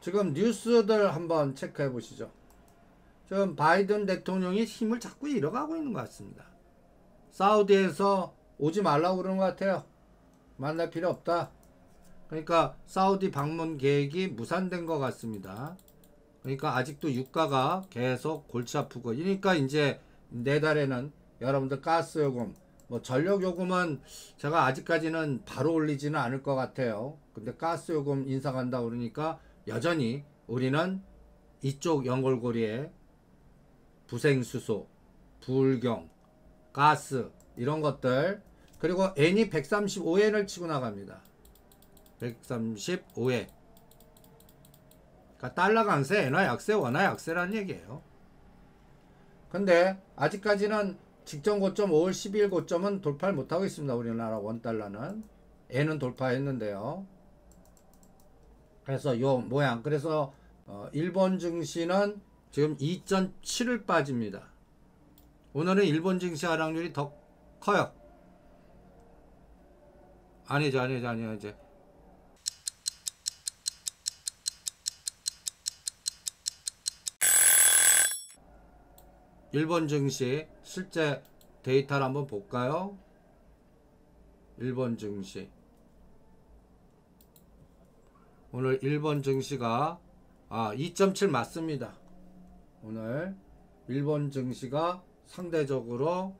지금 뉴스들 한번 체크해 보시죠. 지금 바이든 대통령이 힘을 자꾸 잃어가고 있는 것 같습니다. 사우디에서 오지 말라고 그러는 것 같아요. 만날 필요 없다. 그러니까 사우디 방문 계획이 무산된 것 같습니다. 그러니까 아직도 유가가 계속 골치 아프고, 그러니까 이제 내달에는 여러분들 가스 요금, 뭐 전력 요금은 제가 아직까지는 바로 올리지는 않을 것 같아요. 근데 가스 요금 인상한다 그러니까 여전히 우리는 이쪽 연골고리에 부생수소, 불경, 가스 이런 것들, 그리고 N이 135엔을 치고 나갑니다. 135엔. 그러니까 달러 강세, 엔화 약세, 원화 약세라는 얘기예요. 근데 아직까지는 직전 고점 5월 12일 고점은 돌파를 못하고 있습니다. 우리나라 원달러는. N은 돌파했는데요. 그래서 요 모양. 그래서 일본 증시는 지금 2.7을 빠집니다. 오늘은 일본 증시 하락률이 더 커요. 아니죠. 이제 일본 증시 실제 데이터를 한번 볼까요? 일본 증시. 오늘 일본 증시가 2.7 맞습니다. 오늘 일본 증시가 상대적으로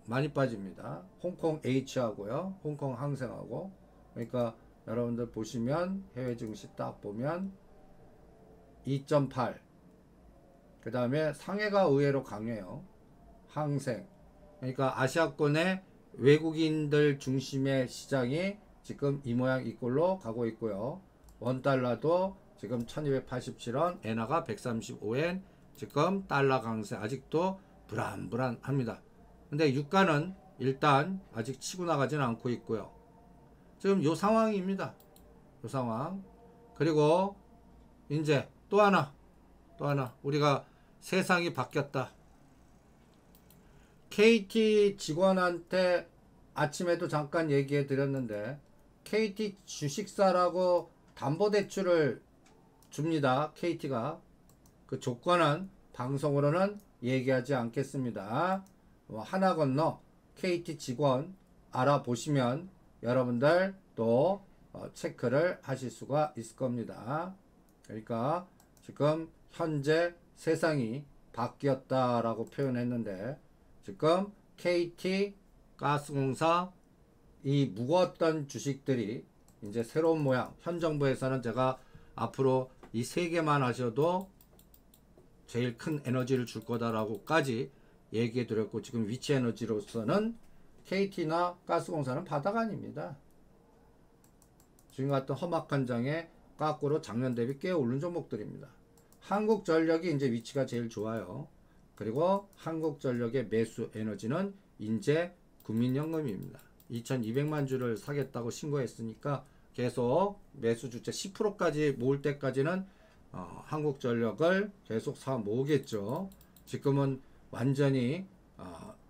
많이 빠집니다. 홍콩 H하고요, 홍콩 항생하고. 그러니까 여러분들 보시면 해외 증시 딱 보면 2.8. 그 다음에 상해가 의외로 강해요. 항생. 그러니까 아시아권의 외국인들 중심의 시장이 지금 이 모양 이 꼴로 가고 있고요. 원달러도 지금 1287원, 엔화가 135엔, 지금 달러 강세 아직도 불안합니다. 근데 유가는 일단 아직 치고 나가지는 않고 있고요. 지금 요 상황입니다. 요 상황. 그리고 이제 또 하나 우리가 세상이 바뀌었다. KT 직원한테 아침에도 잠깐 얘기해 드렸는데, KT 주식사라고 담보대출을 줍니다. KT가. 그 조건은 방송으로는 얘기하지 않겠습니다. 하나 건너 KT 직원 알아보시면 여러분들 또 체크를 하실 수가 있을 겁니다. 그러니까 지금 현재 세상이 바뀌었다라고 표현했는데, 지금 KT 가스공사 이 묵었던 주식들이 이제 새로운 모양, 현 정부에서는 제가 앞으로 이 세 개만 하셔도 제일 큰 에너지를 줄 거다라고까지 얘기해 드렸고, 지금 위치 에너지로서는 KT나 가스공사는 바다가 아닙니다. 지금 같은 험악한 장에 까꾸로 작년 대비 꽤 오른 종목들입니다. 한국전력이 이제 위치가 제일 좋아요. 그리고 한국전력의 매수 에너지는 이제 국민연금입니다. 2200만 주를 사겠다고 신고했으니까 계속 매수 주체 10%까지 모을 때까지는 한국전력을 계속 사 모으겠죠. 지금은 완전히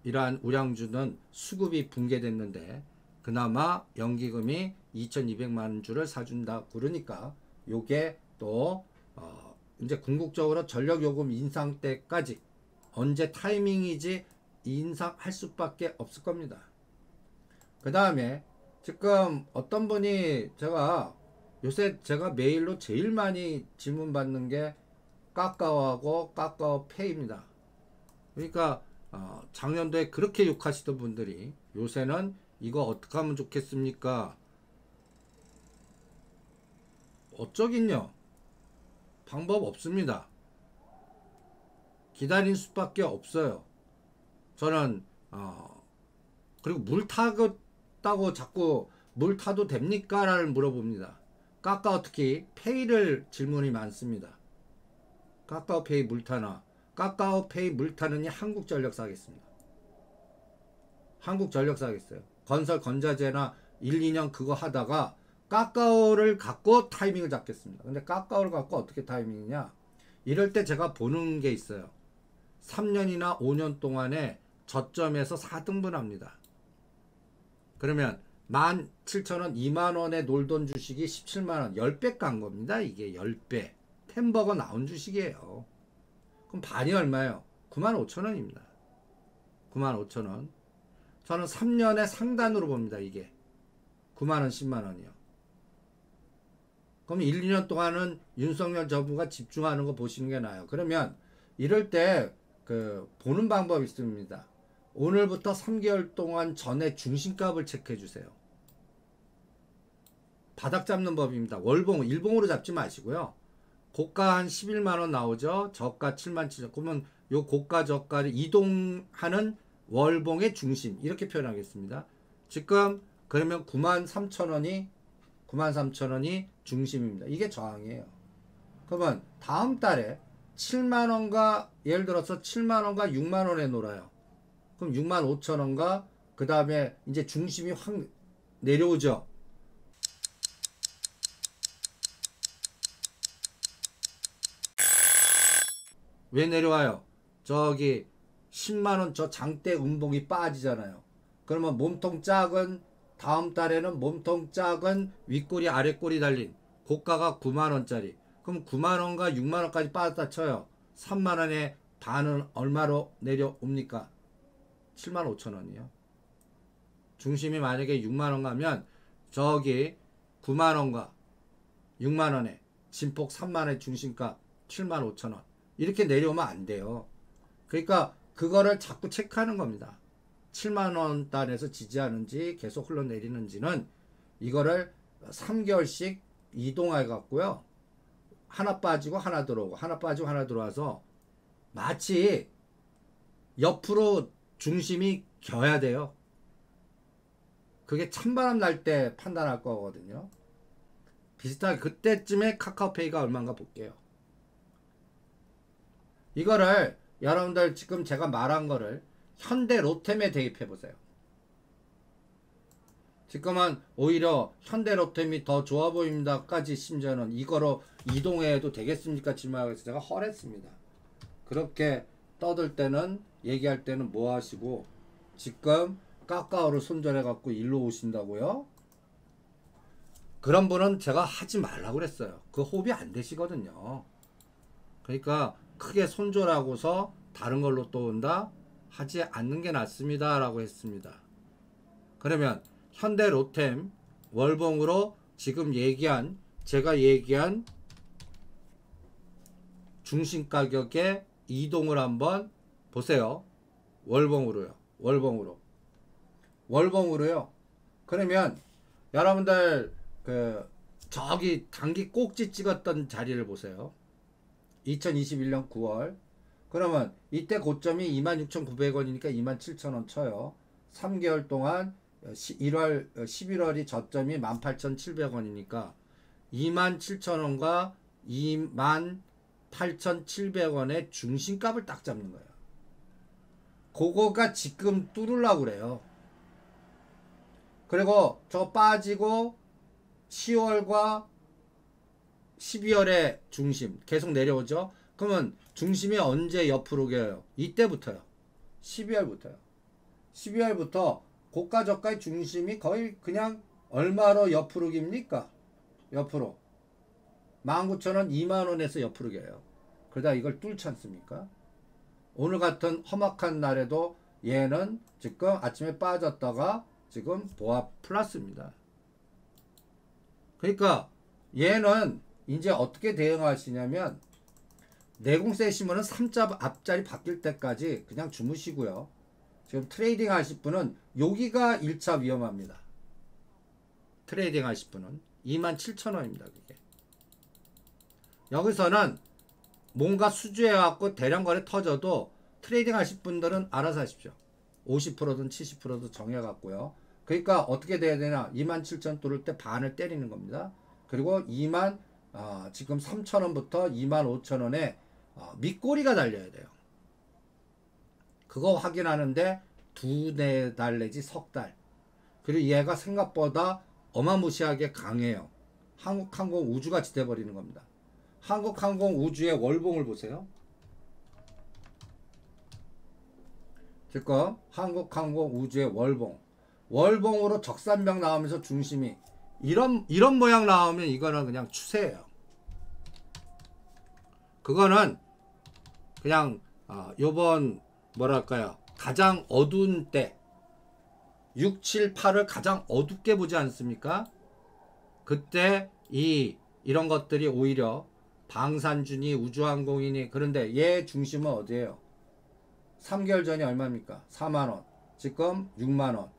이러한 우량주는 수급이 붕괴됐는데 그나마 연기금이 2200만 주를 사준다 그러니까 요게 또 이제 궁극적으로 전력요금 인상 때까지 언제 타이밍이지 인상할 수밖에 없을 겁니다. 그 다음에 지금 어떤 분이 요새 제가 메일로 제일 많이 질문 받는 게 카카오하고 카카오페이입니다. 그러니까 작년도에 그렇게 욕하시던 분들이 요새는 이거 어떻게 하면 좋겠습니까? 어쩌긴요. 방법 없습니다. 기다릴 수밖에 없어요. 저는 그리고 물 타겠다고 자꾸 물 타도 됩니까? 라를 물어봅니다. 카카오 특히 페이를 질문이 많습니다. 카카오페이 물 타나? 카카오페이 물 타느니 한국전력 사겠습니다. 한국전력 사겠어요. 건설 건자재나 1, 2년 그거 하다가 카카오를 갖고 타이밍을 잡겠습니다. 근데 카카오를 갖고 어떻게 타이밍이냐? 이럴 때 제가 보는 게 있어요. 3년이나 5년 동안에 저점에서 4등분 합니다. 그러면 17,000원, 2만원에 놀던 주식이 17만원, 10배 간 겁니다. 이게 10배. 템버거 나온 주식이에요. 그럼 반이 얼마예요? 95,000원입니다. 95,000원. 저는 3년의 상단으로 봅니다. 이게 9만원, 10만원이요. 그럼 1, 2년 동안은 윤석열 정부가 집중하는 거 보시는 게 나아요. 그러면 이럴 때 보는 방법이 있습니다. 오늘부터 3개월 동안 전에 중심값을 체크해 주세요. 바닥 잡는 법입니다. 월봉, 일봉으로 잡지 마시고요. 고가 한 11만원 나오죠. 저가 77,000원. 그러면 요 고가 저가를 이동하는 월봉의 중심, 이렇게 표현하겠습니다. 지금 그러면 93,000원이 중심입니다. 이게 저항이에요. 그러면 다음 달에 7만원과, 예를 들어서 7만원과 6만원에 놀아요. 그럼 65,000원과 그 다음에 이제 중심이 확 내려오죠. 왜 내려와요? 저기 10만원 저 장대 음봉이 빠지잖아요. 그러면 몸통 작은, 다음 달에는 몸통 작은 윗꼬리 아랫꼬리 달린 고가가 9만원짜리. 그럼 9만원과 6만원까지 빠졌다 쳐요. 3만원에 반은 얼마로 내려옵니까? 75,000원이요. 중심이 만약에 6만원 가면 저기 9만원과 6만원에 진폭 3만원의 중심가 75,000원. 이렇게 내려오면 안 돼요. 그러니까 그거를 자꾸 체크하는 겁니다. 7만원 단에서 지지하는지 계속 흘러내리는지는 이거를 3개월씩 이동해 갖고요. 하나 빠지고 하나 들어오고 하나 빠지고 하나 들어와서 마치 옆으로 중심이 겨야 돼요. 그게 찬바람 날 때 판단할 거거든요. 비슷하게 그때쯤에 카카오페이가 얼마인가 볼게요. 이거를 여러분들 지금 제가 말한 거를 현대 로템에 대입해 보세요. 지금은 오히려 현대 로템이 더 좋아 보입니다까지 심지어는 이거로 이동해도 되겠습니까? 질문해서 제가 헐했습니다. 그렇게 떠들 때는, 얘기할 때는 뭐 하시고 지금 까까오를 손절해 갖고 일로 오신다고요? 그런 분은 제가 하지 말라고 그랬어요. 그 호흡이 안 되시거든요. 그러니까 크게 손절하고서 다른 걸로 또 온다? 하지 않는 게 낫습니다 라고 했습니다. 그러면 현대 로템 월봉으로 지금 얘기한, 제가 얘기한 중심 가격의 이동을 한번 보세요. 월봉으로요. 월봉으로요. 그러면 여러분들 저기 단기 꼭지 찍었던 자리를 보세요. 2021년 9월. 그러면 이때 고점이 26,900원이니까 27,000원 쳐요. 3개월 동안 11월이 저점이 18,700원이니까 27,000원과 28,700원의 중심값을 딱 잡는 거예요. 그거가 지금 뚫으려고 그래요. 그리고 저 빠지고 10월과 12월에 중심 계속 내려오죠. 그러면 중심이 언제 옆으로 겨요? 이때부터요. 12월부터 고가 저가의 중심이 거의 그냥 얼마로 옆으로 깁니까? 옆으로 19,000원, 2만원에서 옆으로 겨요. 그러다 이걸 뚫지 않습니까? 오늘 같은 험악한 날에도 얘는 지금 아침에 빠졌다가 지금 보합 플러스입니다. 그러니까 얘는 이제 어떻게 대응하시냐면 내공 세시면은 3자 앞자리 바뀔 때까지 그냥 주무시고요. 지금 트레이딩 하실 분은 여기가 1차 위험합니다. 트레이딩 하실 분은 27,000원입니다. 그게. 여기서는 뭔가 수주해 갖고 대량 거래 터져도 트레이딩 하실 분들은 알아서 하십시오. 50%든 70%든 정해 갖고요. 그러니까 어떻게 돼야 되나? 27,000 뚫을 때 반을 때리는 겁니다. 그리고 지금 3,000원부터 25,000원에 밑꼬리가 달려야 돼요. 그거 확인하는데 2-4달 내지 석 달. 그리고 얘가 생각보다 어마무시하게 강해요. 한국항공 우주같이 돼버리는 겁니다. 한국항공 우주의 월봉을 보세요. 지금 한국항공 우주의 월봉. 월봉으로 적산병 나오면서 중심이 이런 모양 나오면 이거는 그냥 추세예요. 그거는 그냥 요번 뭐랄까요, 가장 어두운 때 6, 7, 8을 가장 어둡게 보지 않습니까? 그때 이런 것들이 오히려 방산주니 우주항공이니, 그런데 얘 중심은 어디예요? 3개월 전이 얼마입니까? 4만원. 지금 6만원.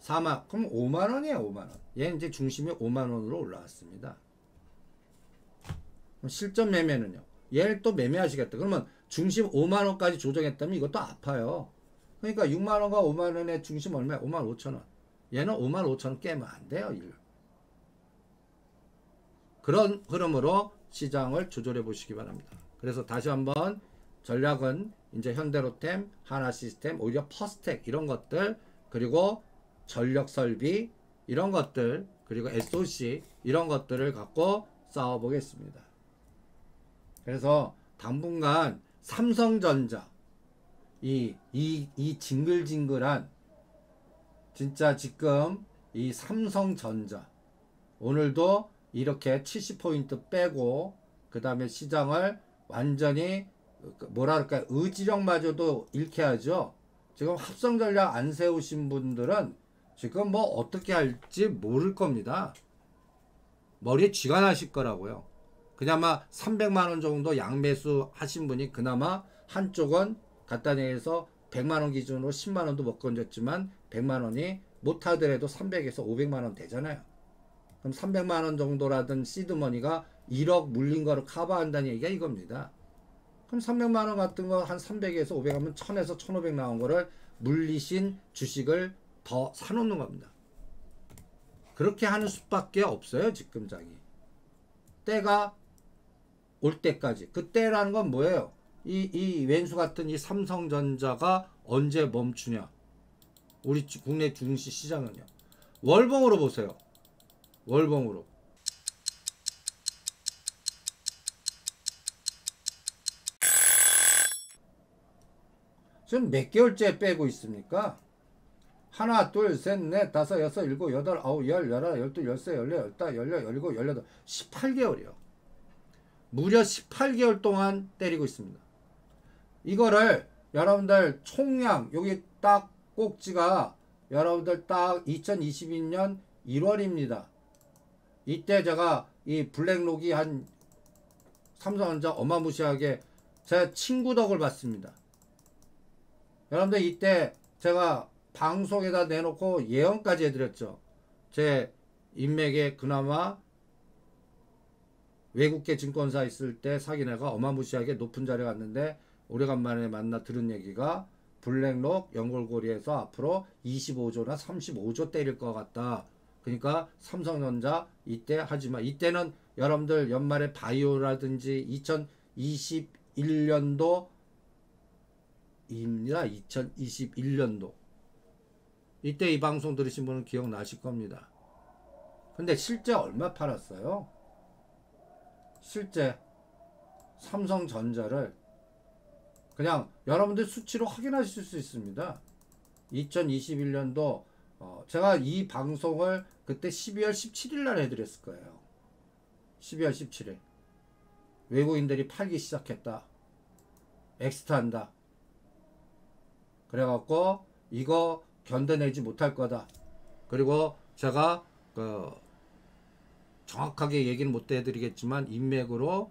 4만, 그럼 5만원이에요. 5만원. 얘 이제 중심이 5만원으로 올라왔습니다. 실전 매매는요, 얘를 또 매매하시겠다. 그러면 중심 5만원까지 조정했다면 이것도 아파요. 그러니까 6만원과 5만원의 중심 얼마야? 5만 5천원. 얘는 5만 5천원 깨면 안 돼요. 그런 흐름으로 시장을 조절해 보시기 바랍니다. 그래서 다시 한번 전략은 이제 현대로템, 하나시스템, 오히려 퍼스텍 이런 것들, 그리고 전력설비 이런 것들, 그리고 SOC 이런 것들을 갖고 싸워 보겠습니다. 그래서 당분간 삼성전자 이 징글징글한 진짜 지금 이 삼성전자 오늘도 이렇게 70포인트 빼고 그 다음에 시장을 완전히 뭐랄까 의지력마저도 잃게 하죠. 지금 합성전략 안 세우신 분들은 지금 뭐 어떻게 할지 모를 겁니다. 머리에 쥐가 나실 거라고요. 그나마 300만원 정도 양매수 하신 분이 그나마 한쪽은 간단히해서 100만원 기준으로 10만원도 못 건졌지만 100만원이 못하더라도 300에서 500만원 되잖아요. 그럼 300만원 정도라든 시드머니가 1억 물린 거를 커버한다는 얘기가 이겁니다. 그럼 300만원 같은 거 한 300에서 500 하면 1000에서 1500 나온 거를 물리신 주식을 더 사놓는 겁니다. 그렇게 하는 수밖에 없어요. 지금 장이 때가 올 때까지. 그 때라는 건 뭐예요? 이 왼수 같은 이 삼성전자가 언제 멈추냐? 우리 국내 주식 시장은요. 월봉으로 보세요. 월봉으로. 지금 몇 개월째 빼고 있습니까? 하나, 둘, 셋, 넷, 다섯, 여섯, 일곱, 여덟, 아홉, 열, 열하나, 열둘, 열세, 열네, 열다, 열여, 열일곱, 열여덟, 18개월이요. 무려 18개월 동안 때리고 있습니다. 이거를 여러분들 총량, 여기 딱 꼭지가 여러분들 딱 2022년 1월입니다. 이때 제가 이 블랙록이 한 삼성전자 어마무시하게 제 친구 덕을 봤습니다. 여러분들 이때 제가 방송에다 내놓고 예언까지 해드렸죠. 제 인맥에 그나마 외국계 증권사 있을 때 사기내가 어마무시하게 높은 자리에 갔는데 오래간만에 만나 들은 얘기가 블랙록 연골고리에서 앞으로 25조나 35조 때릴 것 같다. 그러니까 삼성전자 이때 하지만 이때는 여러분들 연말에 바이오라든지 2021년도 입니다. 2021년도 이때 이 방송 들으신 분은 기억나실 겁니다. 근데 실제 얼마 팔았어요? 실제 삼성전자를 그냥 여러분들 수치로 확인하실 수 있습니다. 2021년도 제가 이 방송을 그때 12월 17일 날 해드렸을 거예요. 12월 17일 외국인들이 팔기 시작했다. 엑스트한다. 그래갖고 이거 견뎌내지 못할 거다. 그리고 제가 정확하게 얘기는 못 해드리겠지만 인맥으로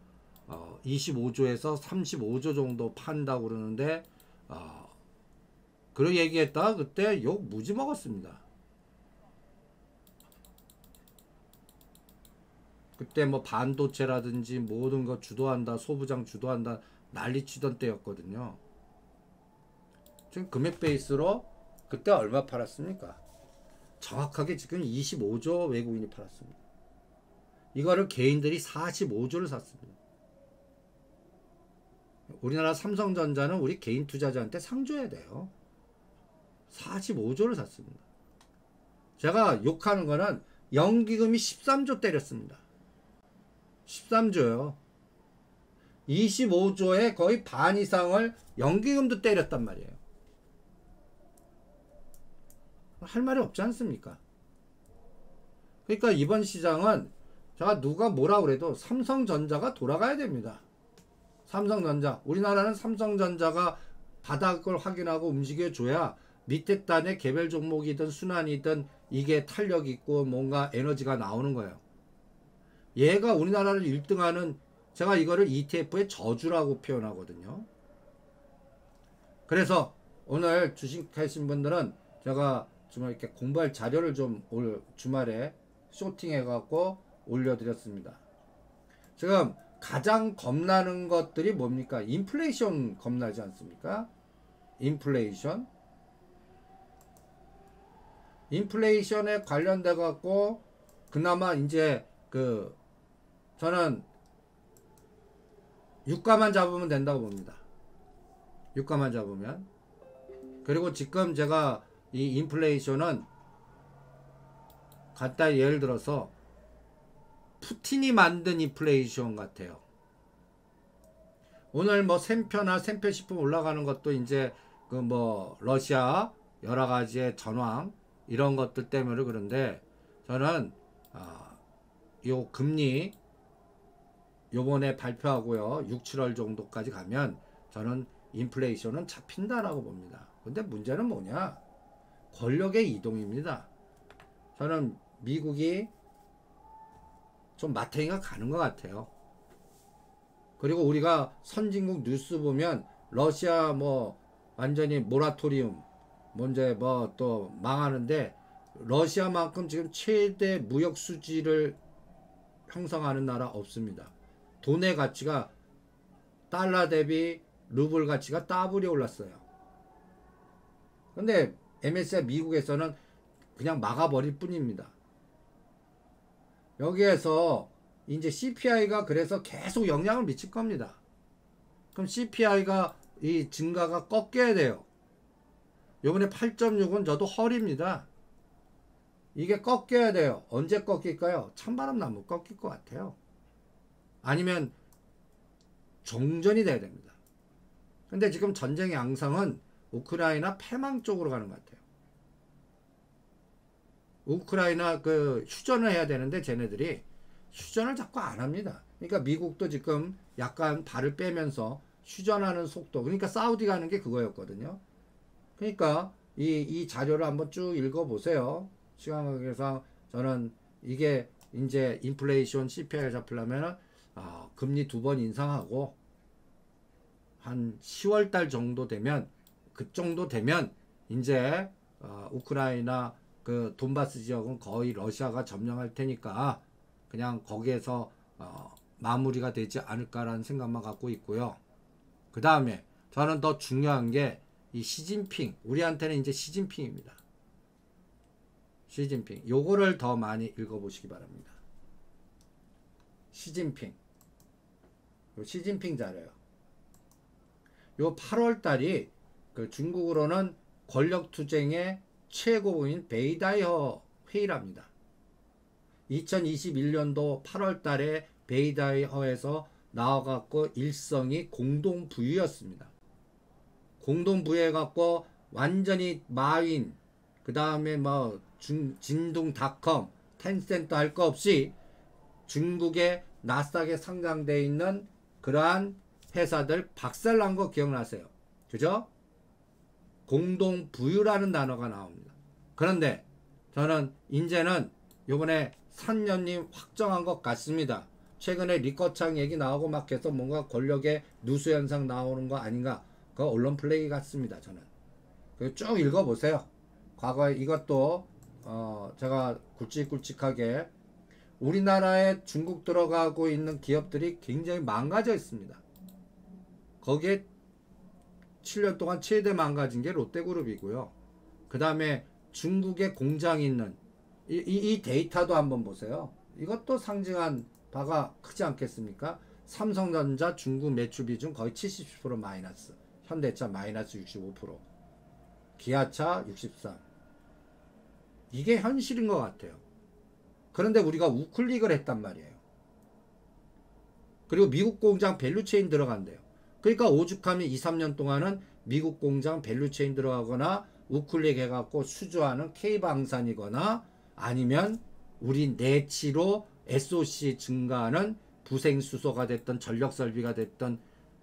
25조에서 35조 정도 판다고 그러는데 그런 얘기했다. 그때 욕 무지 먹었습니다. 그때 뭐 반도체라든지 모든 거 주도한다, 소부장 주도한다 난리 치던 때였거든요. 지금 금액 베이스로 그때 얼마 팔았습니까? 정확하게 지금 25조 외국인이 팔았습니다. 이거를 개인들이 45조를 샀습니다. 우리나라 삼성전자는 우리 개인 투자자한테 상줘야 돼요. 45조를 샀습니다. 제가 욕하는 거는 연기금이 13조 때렸습니다. 13조요. 25조의 거의 반 이상을 연기금도 때렸단 말이에요. 할 말이 없지 않습니까? 그러니까 이번 시장은 제가 누가 뭐라 그래도 삼성전자가 돌아가야 됩니다. 삼성전자. 우리나라는 삼성전자가 바닥을 확인하고 움직여줘야 밑에 단의 개별 종목이든 순환이든 이게 탄력 있고 뭔가 에너지가 나오는 거예요. 얘가 우리나라를 1등하는, 제가 이거를 ETF의 저주라고 표현하거든요. 그래서 오늘 주식 하신 분들은 제가 좀 이렇게 공부할 자료를 좀 올 주말에 쇼팅해 갖고 올려드렸습니다. 지금 가장 겁나는 것들이 뭡니까? 인플레이션 겁나지 않습니까? 인플레이션. 인플레이션에 관련돼 갖고 그나마 이제 저는 유가만 잡으면 된다고 봅니다. 유가만 잡으면. 그리고 지금 제가 이 인플레이션은 간단히 예를 들어서 푸틴이 만든 인플레이션 같아요. 오늘 뭐 샘표나 샘표식품 올라가는 것도 이제 러시아 여러 가지의 전황 이런 것들 때문에 그런데 저는 요 금리 요번에 발표하고요 6, 7월 정도까지 가면 저는 인플레이션은 잡힌다라고 봅니다. 근데 문제는 뭐냐? 권력의 이동입니다. 저는 미국이 좀 마탱이가 가는 것 같아요. 그리고 우리가 선진국 뉴스 보면 러시아 뭐 완전히 모라토리움 문제 뭐 또 망하는데 러시아만큼 지금 최대 무역 수지를 형성하는 나라 없습니다. 돈의 가치가 달러 대비 루블 가치가 더블이 올랐어요. 근데 MSCI 미국에서는 그냥 막아버릴 뿐입니다. 여기에서 이제 CPI가 그래서 계속 영향을 미칠 겁니다. 그럼 CPI가 이 증가가 꺾여야 돼요. 요번에 8.6은 저도 헐입니다. 이게 꺾여야 돼요. 언제 꺾일까요? 찬바람 나면 꺾일 것 같아요. 아니면 종전이 돼야 됩니다. 근데 지금 전쟁의 양상은 우크라이나 패망 쪽으로 가는 것 같아요. 우크라이나 휴전을 해야 되는데 쟤네들이 휴전을 자꾸 안 합니다. 그러니까 미국도 지금 약간 발을 빼면서 휴전하는 속도, 그러니까 사우디가 하는 게 그거였거든요. 그러니까 이 자료를 한번 쭉 읽어보세요. 시간 관계상 저는 이게 이제 인플레이션 CPI를 잡으려면 금리 2번 인상하고 한 10월달 정도 되면 그 정도 되면 이제 우크라이나 돈바스 지역은 거의 러시아가 점령할 테니까 그냥 거기에서 마무리가 되지 않을까라는 생각만 갖고 있고요. 그 다음에 저는 더 중요한 게 이 시진핑, 우리한테는 이제 시진핑입니다. 시진핑, 요거를 더 많이 읽어보시기 바랍니다. 시진핑, 요 시진핑 자료요. 요 8월달이 중국으로는 권력투쟁의 최고봉인 베이다이허 회의랍니다. 2021년도 8월달에 베이다이허에서 나와갖고 일성이 공동부유였습니다. 공동부유해갖고 완전히 마윈, 그 다음에 뭐 진동닷컴, 텐센트 할 거 없이 중국의 나스닥에 상장되어 있는 그러한 회사들 박살난 거 기억나세요? 그죠? 공동부유라는 단어가 나옵니다. 그런데 저는 이제는 요번에 산년님 확정한 것 같습니다. 최근에 리커창 얘기 나오고 막 해서 뭔가 권력의 누수현상 나오는 거 아닌가? 그 언론 플레이 같습니다. 저는 쭉 읽어보세요. 과거에 이것도 제가 굵직굵직하게 우리나라에 중국 들어가고 있는 기업들이 굉장히 망가져 있습니다. 거기에 7년 동안 최대 망가진 게 롯데그룹이고요. 그 다음에 중국에 공장이 있는 이 데이터도 한번 보세요. 이것도 상징한 바가 크지 않겠습니까? 삼성전자 중국 매출 비중 거의 70% 마이너스, 현대차 마이너스 65%, 기아차 63%. 이게 현실인 것 같아요. 그런데 우리가 우클릭을 했단 말이에요. 그리고 미국 공장 밸류체인 들어간대요. 그러니까 오죽하면 2, 3년 동안은 미국 공장 밸류체인 들어가거나 우클릭 해갖고 수주하는 K방산이거나 아니면 우리 내치로 SOC 증가하는 부생수소가 됐던 전력설비가 됐던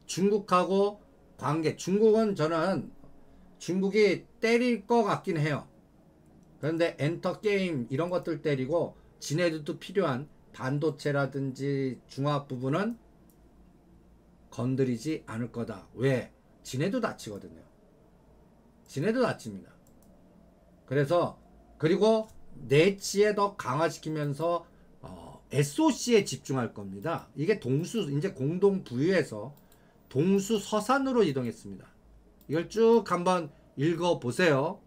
중국하고 관계, 중국은 저는 중국이 때릴 것 같긴 해요. 그런데 엔터게임 이런 것들 때리고 지네들도 필요한 반도체라든지 중화학 부분은 건드리지 않을 거다. 왜? 지네도 다치거든요. 지네도 다칩니다. 그래서 그리고 내치에 더 강화시키면서 SOC에 집중할 겁니다. 이게 동수 이제 공동 부유해서 동수 서산으로 이동했습니다. 이걸 쭉 한번 읽어 보세요.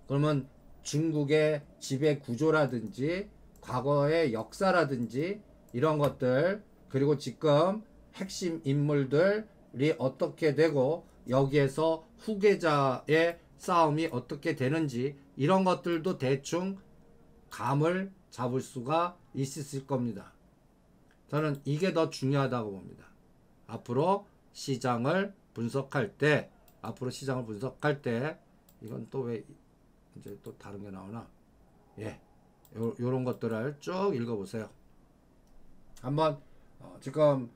그러면 중국의 지배 구조라든지 과거의 역사라든지 이런 것들 그리고 지금 핵심 인물들이 어떻게 되고 여기에서 후계자의 싸움이 어떻게 되는지 이런 것들도 대충 감을 잡을 수가 있을 겁니다. 저는 이게 더 중요하다고 봅니다. 앞으로 시장을 분석할 때 이건 또 왜 이제 또 다른 게 나오나? 예, 요런 것들을 쭉 읽어보세요. 한번 지금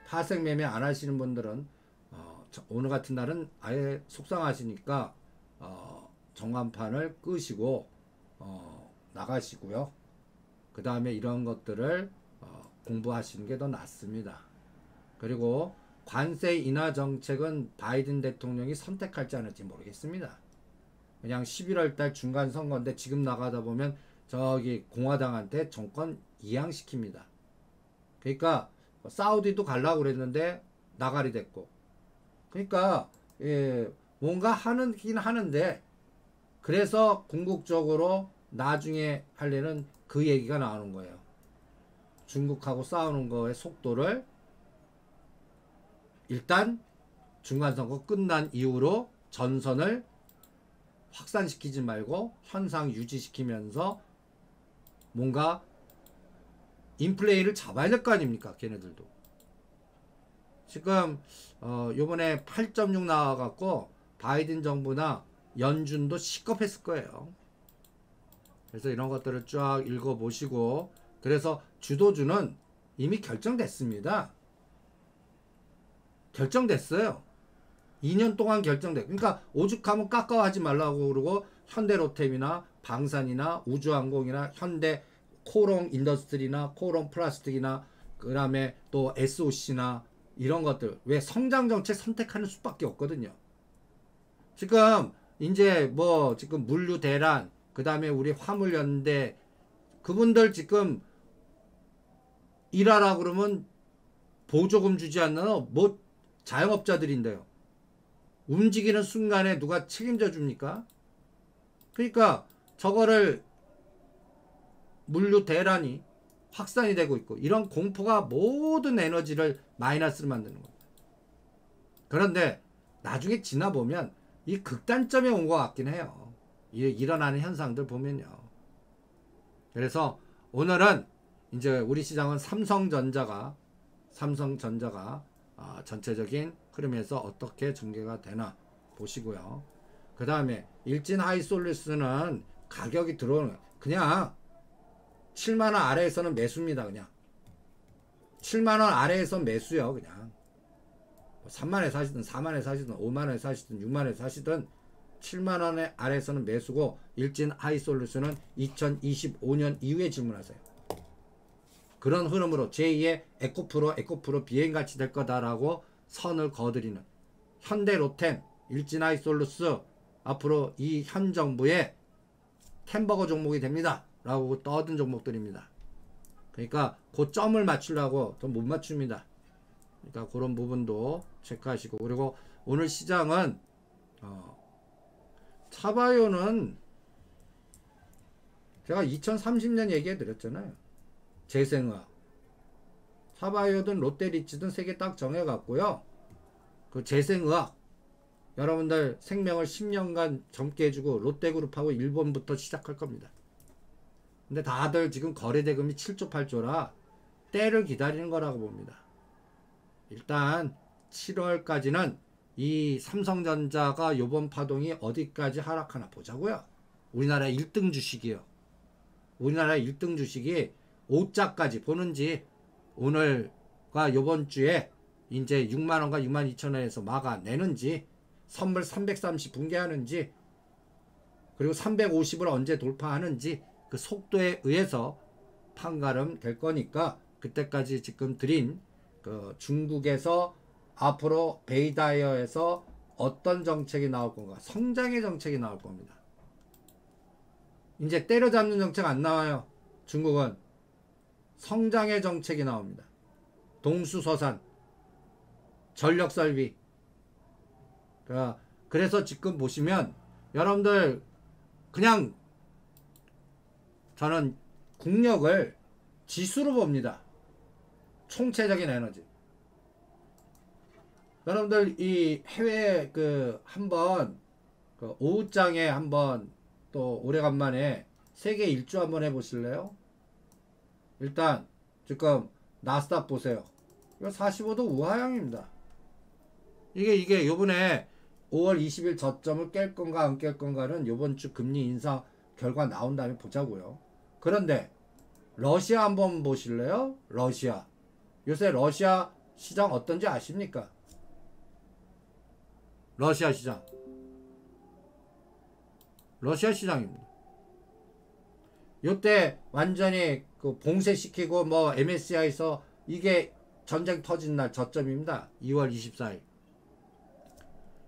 파생 매매 안 하시는 분들은 오늘 같은 날은 아예 속상하시니까 정관판을 끄시고 나가시고요. 그 다음에 이런 것들을 공부하시는 게 더 낫습니다. 그리고 관세 인하 정책은 바이든 대통령이 선택할지 안 할지 모르겠습니다. 그냥 11월 달 중간 선거인데 지금 나가다 보면 저기 공화당한테 정권 이양시킵니다. 그러니까 사우디도 가려고 그랬는데 나가리 됐고 그러니까 뭔가 하긴 하는데 그래서 궁극적으로 나중에 하려는 그 얘기가 나오는 거예요. 중국하고 싸우는 거의 속도를 일단 중간선거 끝난 이후로 전선을 확산시키지 말고 현상 유지시키면서 뭔가 인플레이를 잡아야 될 거 아닙니까? 걔네들도. 지금 요번에 8.6 나와갖고 바이든 정부나 연준도 시겁했을 거예요. 그래서 이런 것들을 쫙 읽어보시고 그래서 주도주는 이미 결정됐습니다. 결정됐어요. 2년 동안 결정돼. 그러니까 오죽하면 깎아하지 말라고 그러고 현대로템이나 방산이나 우주항공이나 현대 코롱 인더스트리나 코롱 플라스틱이나 그 다음에 또 SOC나 이런 것들 왜 성장정책 선택하는 수밖에 없거든요. 지금 이제 뭐 지금 물류대란 그 다음에 우리 화물연대 그분들 지금 일하라 그러면 보조금 주지 않나 뭐 자영업자들인데요. 움직이는 순간에 누가 책임져 줍니까? 그러니까 저거를 물류 대란이 확산이 되고 있고 이런 공포가 모든 에너지를 마이너스로 만드는 겁니다. 그런데 나중에 지나보면 이 극단점에 온 것 같긴 해요. 일어나는 현상들 보면요. 그래서 오늘은 이제 우리 시장은 삼성전자가 전체적인 흐름에서 어떻게 전개가 되나 보시고요. 그 다음에 일진 하이솔루스는 가격이 들어오는 그냥 7만원 아래에서는 매수입니다. 그냥 7만원 아래에서 매수요. 그냥 3만원에 사시든 4만원에 사시든 5만원에 사시든 6만원에 사시든 7만원에 아래에서는 매수고 일진 하이솔루스는 2025년 이후에 질문하세요. 그런 흐름으로 제2의 에코프로 비행같이 될 거다라고 선을 그어드리는 현대로템, 일진하이솔루스 앞으로 이 현 정부의 템버거 종목이 됩니다. 라고 떠든 종목들입니다. 그러니까 그 점을 맞추려고 좀 못 맞춥니다. 그러니까 그런 부분도 체크하시고 그리고 오늘 시장은 차바이오는 제가 2030년 얘기해 드렸잖아요. 재생의학 차바이오든 롯데리츠든 세 개 딱 정해갖고요. 그 재생의학 여러분들 생명을 10년간 젊게 해주고 롯데그룹하고 일본부터 시작할 겁니다. 근데 다들 지금 거래대금이 7조 8조라 때를 기다리는 거라고 봅니다. 일단 7월까지는 이 삼성전자가 요번 파동이 어디까지 하락하나 보자고요. 우리나라 1등 주식이요. 우리나라 1등 주식이 5자까지 보는지 오늘과 요번 주에 이제 6만원과 62,000원에서 막아내는지 선물 330 붕괴하는지 그리고 350을 언제 돌파하는지 그 속도에 의해서 판가름 될 거니까 그때까지 지금 드린 그 중국에서 앞으로 베이다이어에서 어떤 정책이 나올 건가? 성장의 정책이 나올 겁니다. 이제 때려잡는 정책 안 나와요. 중국은 성장의 정책이 나옵니다. 동수서산, 전력설비. 그래서 지금 보시면 여러분들 그냥 저는 국력을 지수로 봅니다. 총체적인 에너지. 여러분들 이 해외 그 한번 그 오후장에 한번 또 오래간만에 세계 일주 한번 해보실래요? 일단 지금 나스닥 보세요. 이거 45도 우하향입니다. 이게 요번에 5월 20일 저점을 깰 건가 안 깰 건가는 요번 주 금리 인상 결과 나온 다음에 보자고요. 그런데 러시아 한번 보실래요? 러시아. 요새 러시아 시장 어떤지 아십니까? 러시아 시장. 러시아 시장입니다. 요때 완전히 그 봉쇄시키고 뭐 MSCI에서 이게 전쟁 터진 날 저점입니다. 2월 24일.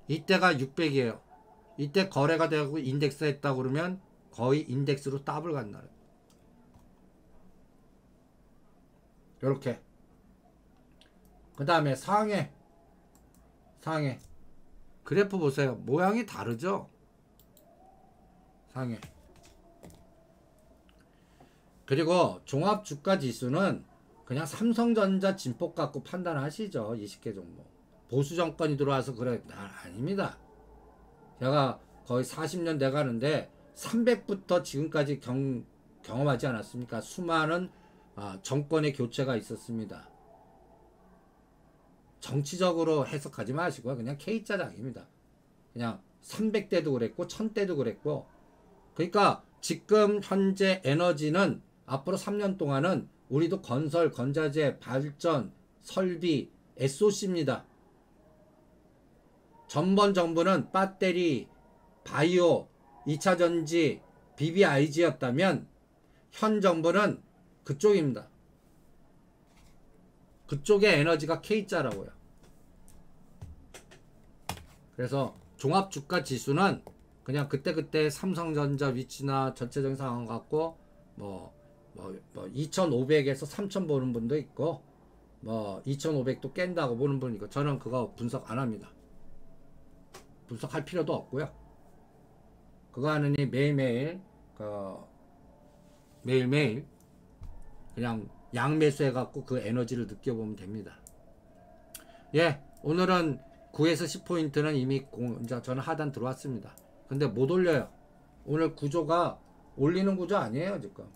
이때가 600이에요. 이때 거래가 되고 인덱스 했다 그러면 거의 인덱스로 더블 간 날. 요렇게. 그 다음에 상해. 그래프 보세요. 모양이 다르죠? 상해. 그리고 종합주가지수는 그냥 삼성전자 진폭 갖고 판단하시죠. 20개 종목. 보수 정권이 들어와서 그래. 아닙니다. 제가 거의 40년 돼가는데 300부터 지금까지 경험하지 않았습니까? 수많은 정권의 교체가 있었습니다. 정치적으로 해석하지 마시고 그냥 K자장입니다. 그냥 300대도 그랬고 1000대도 그랬고 그러니까 지금 현재 에너지는 앞으로 3년 동안은 우리도 건설, 건자재, 발전, 설비, SOC입니다. 전번 정부는 배터리, 바이오, 2차전지, BBIG였다면 현 정부는 그쪽입니다. 그쪽의 에너지가 K자라고요. 그래서 종합주가지수는 그냥 그때그때 삼성전자 위치나 전체적인 상황 갖고 뭐 2500에서 3000 보는 분도 있고 뭐 2500도 깬다고 보는 분이 있고 저는 그거 분석 안 합니다. 분석할 필요도 없고요. 그거 하느니 매일매일 매일매일 그냥 양매수 해갖고 그 에너지를 느껴보면 됩니다. 예, 오늘은 9에서 10포인트는 이미 저는 하단 들어왔습니다. 근데 못 올려요. 오늘 구조가 올리는 구조 아니에요, 지금.